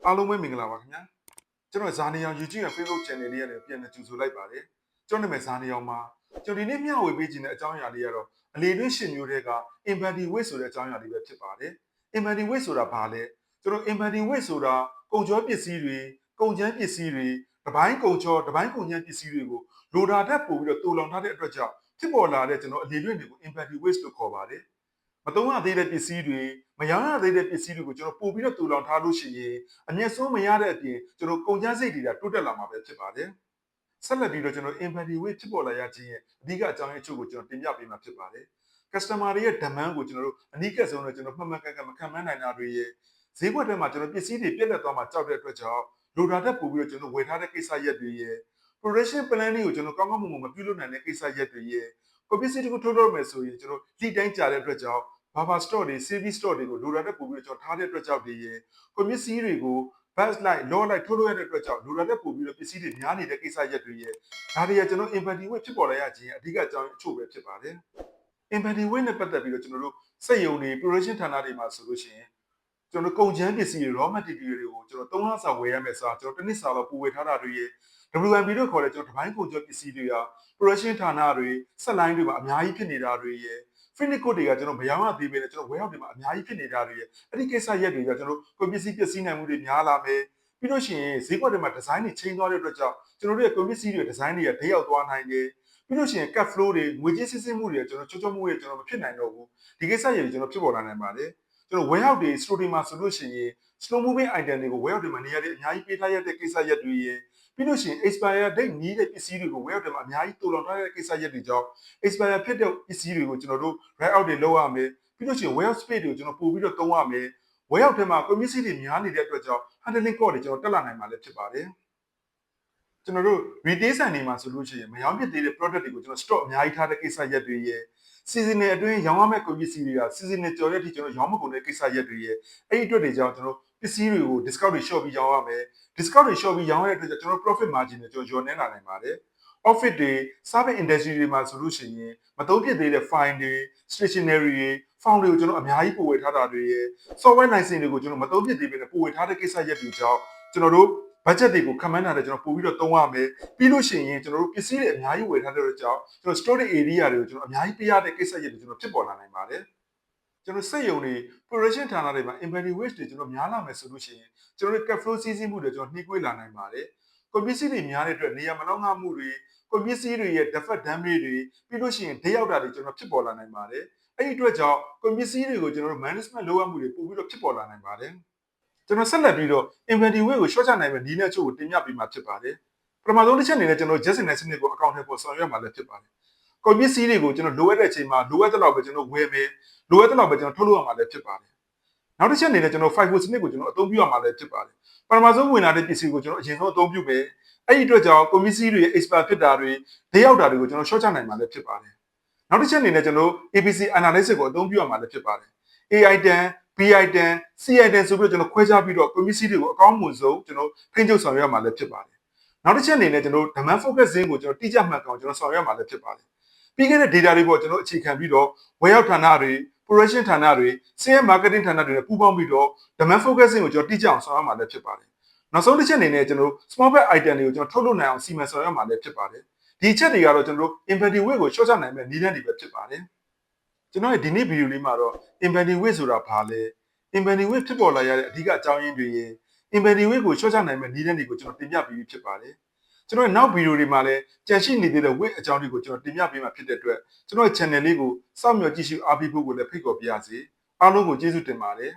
အားလုံးပဲမင်္ဂလာပါခင်ဗျာကျွန်တော်ဇာနေအောင် YouTube နဲ့ Facebook Channel လေးရတယ်ပြန်လည်ကြိုဆိုလိုက်ပါတယ်ကျွန်တော်နာမည်ဇာနေအောင်ပါကျွန်တော်ဒီနေ့မျှဝေပေးခြင်းတဲ့အကြောင်းအရာလေးကတော့အလေတွင်းရှင်မျိုးတွေက Empathy Weight ဆိုတဲ့အကြောင်းအရာလေးပဲဖြစ်ပါတယ် Empathy Weight ဆိုတာဘာလဲကျွန်တော် Empathy Weight ဆိုတာကုန်ကျော်ပစ္စည်းတွေကုန်ကျန်းပစ္စည်းတွေတပိုင်းကုန်ကျော်တပိုင်းကုန်ကျန်းပစ္စည်းတွေကိုလိုတာတက်ပို့ပြီးတော့တူလောင်ထားတဲ့အတွက်ကြောင့်ဖြစ်ပေါ်လာတဲ့ကျွန်တော်အလေတွင်းတွေကို Empathy Weight လို့ခေါ်ပါတယ်မသုံးရသေးတဲ့ပစ္စည်းတွေမရောင်းရသေးတဲ့ပစ္စည်းတွေကိုကျွန်တော်ပို့ပြီးတော့တူလောင်ထားလို့ရှိရင်အမျက်ဆုံးမရတဲ့အပြင်ကျွန်တော်ကုန်ကျန်းစိတ်တွေကတိုးတက်လာမှာပဲဖြစ်ပါတယ်ဆက်လက်ပြီးတော့ကျွန်တော် empathy weight ဖြစ်ပေါ်လာရခြင်းရဲ့အဓိကအကြောင်းအရာချုပ်ကိုကျွန်တော်တင်ပြပေးမှာဖြစ်ပါတယ် customer တွေရဲ့ demand ကိုကျွန်တော်တို့အနည်းကဆုံးတော့ကျွန်တော်မှတ်မှန်ကန်ကန်မခံမှန်းနိုင်တာတွေရဲ့ဈေးကွက်ထဲမှာကျွန်တော်ပစ္စည်းတွေပြက်လက်သွားမှာကြောက်တဲ့အတွက်ကြောင့်လိုတာတက်ပို့ပြီးတော့ကျွန်တော်ဝယ်ထားတဲ့ကိစ္စရက်တွေရဲ့ production plan လေးကိုကျွန်တော်ကောင်းကောင်းမွန်မွန်မပြုလုပ်နိုင်တဲ့ကိစ္စရက်တွေရဲ့ကိုပစ္စည်းတွေကိုထုတ်လုပ်မယ်ဆိုရင်ကျွန်တော်လိတိုင်းကြတဲ့အတွက်ကြောင့် Baba store တွေ service store တွေကိုလိုတာတက်ပို့ပြီးတော့ကျွန်တော်ထားတဲ့အတွက်ကြောင့်ဒီရဲ့ကိုပစ္စည်းတွေကို bus light law light ထုတ်လို့ရတဲ့အတွက်ကြောင့်လိုတာတက်ပို့ပြီးတော့ပစ္စည်းတွေများနေတဲ့ကိစ္စရက်တွေရဲ့ဒါတွေကကျွန်တော် empathy weight ဖြစ်ပေါ်လာရခြင်းအဓိကအကြောင်းအချို့ပဲဖြစ်ပါတယ် empathy weight နဲ့ပတ်သက်ပြီးတော့ကျွန်တော်တို့စက်ရုံတွေ production ဌာနတွေမှာဆိုလို့ရှိရင်ကျွန်တော်ကုန်ကျန်းပစ္စည်းတွေ raw material တွေကိုကျွန်တော်3လစာဝယ်ရမယ်ဆိုတာကျွန်တော်တစ်နှစ်စာတော့ပို့ဝယ်ထားတာတွေရဲ့ WMB တို့ခေါ်တဲ့ကျွန်တော်တပိုင်းကုန်ကျပစ္စည်းတွေက production ဌာနတွေဆက်လိုင်းတွေမှာအများကြီးဖြစ်နေတာတွေရဲ့ finish code တွေကကျွန်တော်မရောင်းရသေးပဲနဲ့ကျွန်တော်ဝယ်ရောက်တွေမှာအများကြီးဖြစ်နေတာတွေရဲ့အဲ့ဒီကိစ္စရက်တွေကကျွန်တော်ကုန်ပစ္စည်းပစ္စည်းနိုင်မှုတွေများလာမယ်ပြီးလို့ရှိရင်ဈေးကွက်တွေမှာဒီဇိုင်းတွေချိန်သွားတဲ့အတွက်ကြောင့်ကျွန်တော်တို့ရဲ့ကုန်ပစ္စည်းတွေဒီဇိုင်းတွေကဒိတ်ရောက်သွားနိုင်တယ်ပြီးလို့ရှိရင် cut flow တွေငွေကြေးစစ်စစ်မှုတွေကျွန်တော်ချောချောမှုတွေကျွန်တော်မဖြစ်နိုင်တော့ဘူးဒီကိစ္စရက်တွေကျွန်တော်ဖြစ်ပေါ်လာနိုင်ပါတယ်ကျွန်တော် warehouse တွေ store တွေမှာဆိုလို့ရှိရင် slow moving item တွေကို warehouse တွေမှာနေရာတွေအများကြီးပေးထားရတဲ့ကိစ္စရက်တွေရဲ့ပြီးလို့ရှိရင် expire date နီးတဲ့ပစ္စည်းတွေကို warehouse တွေမှာအများကြီးတူလောင်ထားတဲ့ကိစ္စရက်တွေကြောင့် expire ဖြစ်တဲ့ပစ္စည်းတွေကိုကျွန်တော်တို့ write out တွေလုပ်ရမယ်ပြီးလို့ရှိရင် warehouse space တွေကိုကျွန်တော်ပို့ပြီးတော့သုံးရမယ် warehouse ထဲမှာ community တွေများနေတဲ့အတွက်ကြောင့် handling cost တွေကျွန်တော်တက်လာနိုင်မှာလည်းဖြစ်ပါတယ်ကျွန်တော်တို့ retail ဆိုင်တွေမှာဆိုလို့ရှိရင်မရောင်းဖြစ်သေးတဲ့ product တွေကိုကျွန်တော် stock အများကြီးထားတဲ့ကိစ္စရက်တွေရဲ့ seasonal အတွင်းရောင်းရမယ့်ကုန်ပစ္စည်းတွေက seasonal ကျော်တဲ့အထိကျွန်တော်ရောင်းမကုန်တဲ့ကိစ္စရက်တွေရဲ့အဲ့ဒီအတွက်တွေကြောင့်ကျွန်တော်ပစ္စည်းတွေကို discount တွေ short ပြီးရောင်းရမယ် discount တွေ short ပြီးရောင်းရတဲ့အတွက်ကြောင့်ကျွန်တော် profit margin တွေကျွန်တော်လျော့နေလာနိုင်ပါတယ် office တွေ service industry တွေမှာဆိုလို့ရှိရင်မသုံးဖြစ်သေးတဲ့ file တွေ stationery တွေ file တွေကိုကျွန်တော်အများကြီးပို့ဝေထားတာတွေရဲ့ software license တွေကိုကျွန်တော်မသုံးဖြစ်သေးဘဲနဲ့ပို့ဝေထားတဲ့ကိစ္စရက်တွေကြောင့်ကျွန်တော်တို့ budget တွေကိုခံမှန်းတာလည်းကျွန်တော်ပို့ပြီးတော့သုံးရမယ်ပြီးလို့ရှိရင်ကျွန်တော်တို့ပစ္စည်းတွေအများကြီးဝယ်ထားတဲ့အတွက်ကြောင့်ကျွန်တော် storage area တွေကိုကျွန်တော်အများကြီးပေးရတဲ့ကိစ္စရက်တွေကျွန်တော်ဖြစ်ပေါ်လာနိုင်ပါတယ်ကျွန်တော်စက်ရုံတွေ production ဌာနတွေမှာ empathy weight တွေကျွန်တော်များလာမယ်ဆိုလို့ရှိရင်ကျွန်တော်တို့ cash flow စီးဆင်းမှုတွေကျွန်တော်နှိကွေးလာနိုင်ပါတယ်ကုန်ပစ္စည်းတွေများတဲ့အတွက်နေရာမလောက်ငှမှုတွေကုန်ပစ္စည်းတွေရဲ့ defect damage တွေပြီးလို့ရှိရင်ဒိတ်ရောက်တာတွေကျွန်တော်ဖြစ်ပေါ်လာနိုင်ပါတယ်အဲ့ဒီအတွက်ကြောင့်ကုန်ပစ္စည်းတွေကိုကျွန်တော်တို့ management လုပ်ရမှုတွေပို့ပြီးတော့ဖြစ်ပေါ်လာနိုင်ပါတယ်ကျွန်တော်ဆက်လက်ပြီးတော့ empathy weight ကို short ချနိုင်မယ့်နည်းနဲ့အချို့ကိုတင်ပြပေးမှာဖြစ်ပါတယ်ပထမဆုံးတစ်ချက်အနေနဲ့ကျွန်တော် just in the စနစ်ကိုအကောင့်ထဲပေါ်ဆောင်ရွက်မှာလည်းဖြစ်ပါတယ်ကုန်ပစ္စည်းတွေကိုကျွန်တော်လိုအပ်တဲ့အချိန်မှာလိုအပ်တဲ့လောက်ပဲကျွန်တော်ဝယ်မယ်လိုအပ်တဲ့လောက်ပဲကျွန်တော်ထုတ်လုပ်ရမှာလည်းဖြစ်ပါတယ်နောက်တစ်ချက်အနေနဲ့ကျွန်တော် FIFO စနစ်ကိုကျွန်တော်အသုံးပြုရမှာလည်းဖြစ်ပါတယ်ပထမဆုံးဝင်လာတဲ့ပစ္စည်းကိုကျွန်တော်အရင်ဆုံးအသုံးပြုမယ်အဲ့ဒီအတွက်ကြောင့်ကုန်ပစ္စည်းတွေ expire ဖြစ်တာတွေဒိတ်ရောက်တာတွေကိုကျွန်တော် short ချနိုင်မှာလည်းဖြစ်ပါတယ်နောက်တစ်ချက်အနေနဲ့ကျွန်တော် ABC analysis ကိုအသုံးပြုရမှာလည်းဖြစ်ပါတယ် AI တန် BI တန် CI တန်ဆိုပြီးတော့ကျွန်တော်ခွဲခြားပြီးတော့ကုန်ပစ္စည်းတွေကိုအကောင်းမွန်ဆုံးကျွန်တော်ထိန်းချုပ်ဆောင်ရွက်ရမှာလည်းဖြစ်ပါတယ်နောက်တစ်ချက်အနေနဲ့ကျွန်တော် demand focus ဇင်းကိုကျွန်တော်တိကျမှတ်ကောင်ကျွန်တော်ဆောင်ရွက်မှာလည်းဖြစ်ပါတယ်ပြီးခဲ့တဲ့ data တွေပေါ့ကျွန်တော်အခြေခံပြီးတော့ warehouse ဌာနတွေ production ဌာနတွေ sales marketing ဌာနတွေနဲ့ပူးပေါင်းပြီးတော့ demand focusing ကိုကျွန်တော်တိကျအောင်ဆောင်ရွက်မှာလည်းဖြစ်ပါတယ်နောက်ဆုံးတစ်ချက်အနေနဲ့ကျွန်တော် small bag item တွေကိုကျွန်တော်ထုတ်လုပ်နိုင်အောင်စီမံဆောင်ရွက်မှာလည်းဖြစ်ပါတယ်ဒီချက်တွေကတော့ကျွန်တော် empathy weight ကို short ချနိုင်မဲ့နည်းလမ်းတွေပဲဖြစ်ပါတယ်ကျွန်တော်ရဲ့ဒီနေ့ဗီဒီယိုလေးမှာတော့ empathy weight ဆိုတာဘာလဲ empathy weight ဖြစ်ပေါ်လာရတဲ့အဓိကအကြောင်းရင်းတွေရဲ့ empathy weight ကို short ချနိုင်မဲ့နည်းလမ်းတွေကိုကျွန်တော်တင်ပြပေးပြီးဖြစ်ပါတယ်ကျွန်တော်ရဲ့နောက်ဗီဒီယိုတွေမှာလည်းကြန့်ရှိနေသေးတဲ့ weight အကြောင်းတွေကိုကျွန်တော်တင်ပြပေးမှာဖြစ်တဲ့အတွက်ကျွန်တော်ရဲ့ channel လေးကိုစောင့်မျှော်ကြည့်ရှုအားပေးဖို့ကိုလည်းဖိတ်ခေါ်ပါရစေအားလုံးကိုကျေးဇူးတင်ပါတယ်